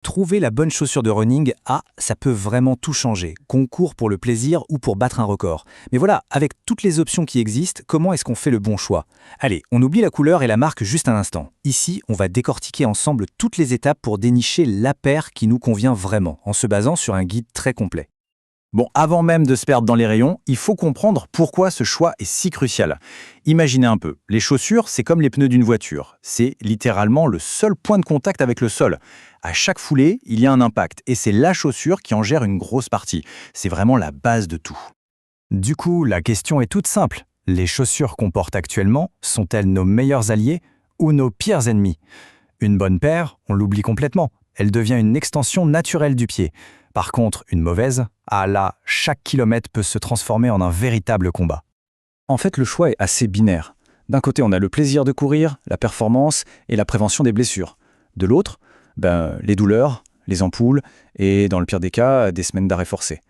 Trouver la bonne chaussure de running, ça peut vraiment tout changer, qu'on court pour le plaisir ou pour battre un record. Mais voilà, avec toutes les options qui existent, comment est-ce qu'on fait le bon choix? Allez, on oublie la couleur et la marque juste un instant. Ici, on va décortiquer ensemble toutes les étapes pour dénicher la paire qui nous convient vraiment, en se basant sur un guide très complet. Bon, avant même de se perdre dans les rayons, il faut comprendre pourquoi ce choix est si crucial. Imaginez un peu, les chaussures, c'est comme les pneus d'une voiture. C'est littéralement le seul point de contact avec le sol. À chaque foulée, il y a un impact, et c'est la chaussure qui en gère une grosse partie. C'est vraiment la base de tout. Du coup, la question est toute simple. Les chaussures qu'on porte actuellement, sont-elles nos meilleurs alliés ou nos pires ennemis? Une bonne paire, on l'oublie complètement. Elle devient une extension naturelle du pied. Par contre, une mauvaise, là, chaque kilomètre peut se transformer en un véritable combat. En fait, le choix est assez binaire. D'un côté, on a le plaisir de courir, la performance et la prévention des blessures. De l'autre, les douleurs, les ampoules et, dans le pire des cas, des semaines d'arrêt forcé.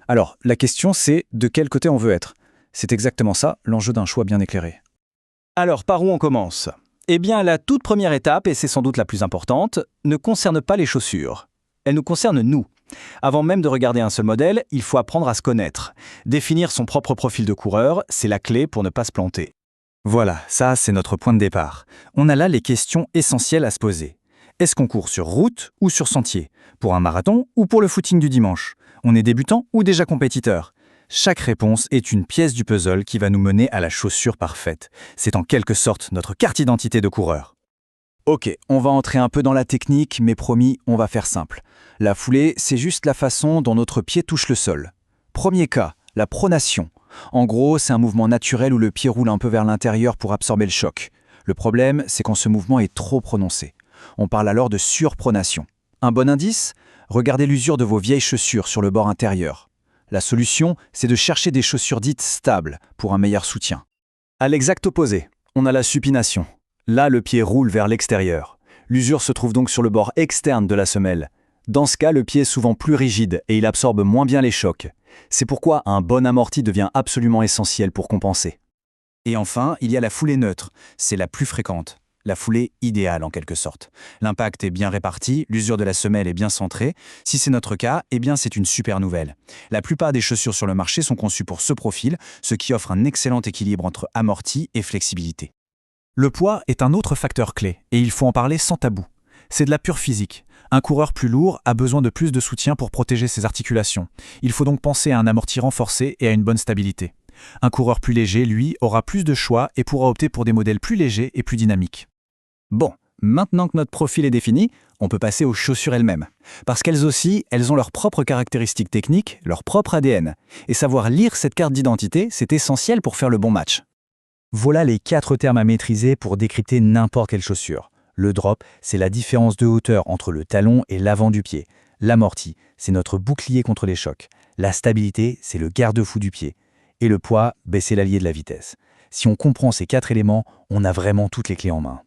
Alors, la question, c'est de quel côté on veut être. C'est exactement ça, l'enjeu d'un choix bien éclairé. Alors, par où on commence? Eh bien, la toute première étape, et c'est sans doute la plus importante, ne concerne pas les chaussures. Elle nous concerne nous. Avant même de regarder un seul modèle, il faut apprendre à se connaître. Définir son propre profil de coureur, c'est la clé pour ne pas se planter. Voilà, ça c'est notre point de départ. On a là les questions essentielles à se poser. Est-ce qu'on court sur route ou sur sentier? Pour un marathon ou pour le footing du dimanche? On est débutant ou déjà compétiteur? Chaque réponse est une pièce du puzzle qui va nous mener à la chaussure parfaite. C'est en quelque sorte notre carte d'identité de coureur. Ok, on va entrer un peu dans la technique, mais promis, on va faire simple. La foulée, c'est juste la façon dont notre pied touche le sol. Premier cas, la pronation. En gros, c'est un mouvement naturel où le pied roule un peu vers l'intérieur pour absorber le choc. Le problème, c'est quand ce mouvement est trop prononcé. On parle alors de surpronation. Un bon indice? Regardez l'usure de vos vieilles chaussures sur le bord intérieur. La solution, c'est de chercher des chaussures dites stables pour un meilleur soutien. À l'exact opposé, on a la supination. Là, le pied roule vers l'extérieur. L'usure se trouve donc sur le bord externe de la semelle. Dans ce cas, le pied est souvent plus rigide et il absorbe moins bien les chocs. C'est pourquoi un bon amorti devient absolument essentiel pour compenser. Et enfin, il y a la foulée neutre. C'est la plus fréquente. La foulée idéale en quelque sorte. L'impact est bien réparti, l'usure de la semelle est bien centrée. Si c'est notre cas, eh bien c'est une super nouvelle. La plupart des chaussures sur le marché sont conçues pour ce profil, ce qui offre un excellent équilibre entre amorti et flexibilité. Le poids est un autre facteur clé, et il faut en parler sans tabou. C'est de la pure physique. Un coureur plus lourd a besoin de plus de soutien pour protéger ses articulations. Il faut donc penser à un amorti renforcé et à une bonne stabilité. Un coureur plus léger, lui, aura plus de choix et pourra opter pour des modèles plus légers et plus dynamiques. Bon, maintenant que notre profil est défini, on peut passer aux chaussures elles-mêmes. Parce qu'elles aussi, elles ont leurs propres caractéristiques techniques, leur propre ADN. Et savoir lire cette carte d'identité, c'est essentiel pour faire le bon match. Voilà les 4 termes à maîtriser pour décrypter n'importe quelle chaussure. Le drop, c'est la différence de hauteur entre le talon et l'avant du pied. L'amorti, c'est notre bouclier contre les chocs. La stabilité, c'est le garde-fou du pied. Et le poids, c'est l'allié de la vitesse. Si on comprend ces 4 éléments, on a vraiment toutes les clés en main.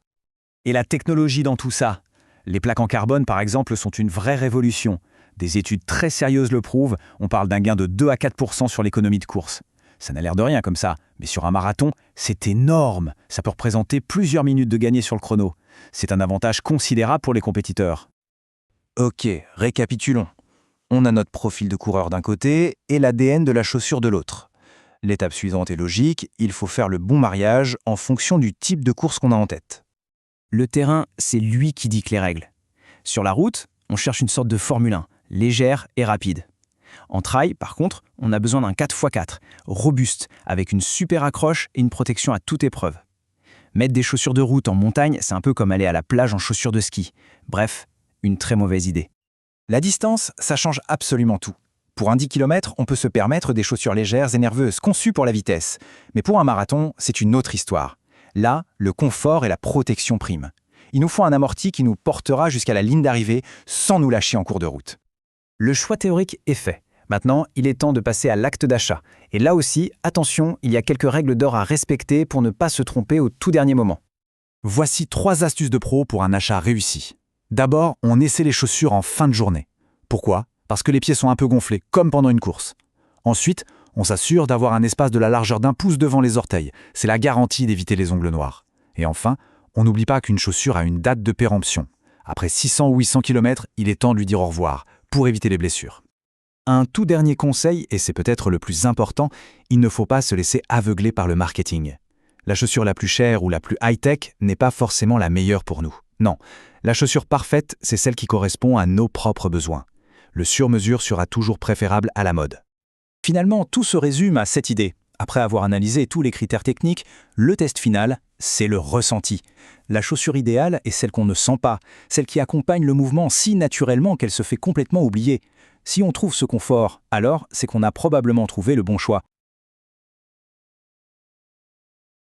Et la technologie dans tout ça? Les plaques en carbone, par exemple, sont une vraie révolution. Des études très sérieuses le prouvent, on parle d'un gain de 2 à 4% sur l'économie de course. Ça n'a l'air de rien comme ça, mais sur un marathon, c'est énorme. Ça peut représenter plusieurs minutes de gagné sur le chrono. C'est un avantage considérable pour les compétiteurs. Ok, récapitulons. On a notre profil de coureur d'un côté et l'ADN de la chaussure de l'autre. L'étape suivante est logique, il faut faire le bon mariage en fonction du type de course qu'on a en tête. Le terrain, c'est lui qui dicte les règles. Sur la route, on cherche une sorte de Formule 1, légère et rapide. En trail, par contre, on a besoin d'un 4x4, robuste, avec une super accroche et une protection à toute épreuve. Mettre des chaussures de route en montagne, c'est un peu comme aller à la plage en chaussures de ski. Bref, une très mauvaise idée. La distance, ça change absolument tout. Pour un 10 km, on peut se permettre des chaussures légères et nerveuses, conçues pour la vitesse. Mais pour un marathon, c'est une autre histoire. Là, le confort et la protection priment. Il nous faut un amorti qui nous portera jusqu'à la ligne d'arrivée sans nous lâcher en cours de route. Le choix théorique est fait. Maintenant, il est temps de passer à l'acte d'achat. Et là aussi, attention, il y a quelques règles d'or à respecter pour ne pas se tromper au tout dernier moment. Voici 3 astuces de pro pour un achat réussi. D'abord, on essaie les chaussures en fin de journée. Pourquoi? Parce que les pieds sont un peu gonflés, comme pendant une course. Ensuite, on s'assure d'avoir un espace de la largeur d'1 pouce devant les orteils. C'est la garantie d'éviter les ongles noirs. Et enfin, on n'oublie pas qu'une chaussure a une date de péremption. Après 600 ou 800 km, il est temps de lui dire au revoir, pour éviter les blessures. Un tout dernier conseil, et c'est peut-être le plus important, il ne faut pas se laisser aveugler par le marketing. La chaussure la plus chère ou la plus high-tech n'est pas forcément la meilleure pour nous. Non, la chaussure parfaite, c'est celle qui correspond à nos propres besoins. Le sur-mesure sera toujours préférable à la mode. Finalement, tout se résume à cette idée. Après avoir analysé tous les critères techniques, le test final, c'est le ressenti. La chaussure idéale est celle qu'on ne sent pas, celle qui accompagne le mouvement si naturellement qu'elle se fait complètement oublier. Si on trouve ce confort, alors c'est qu'on a probablement trouvé le bon choix.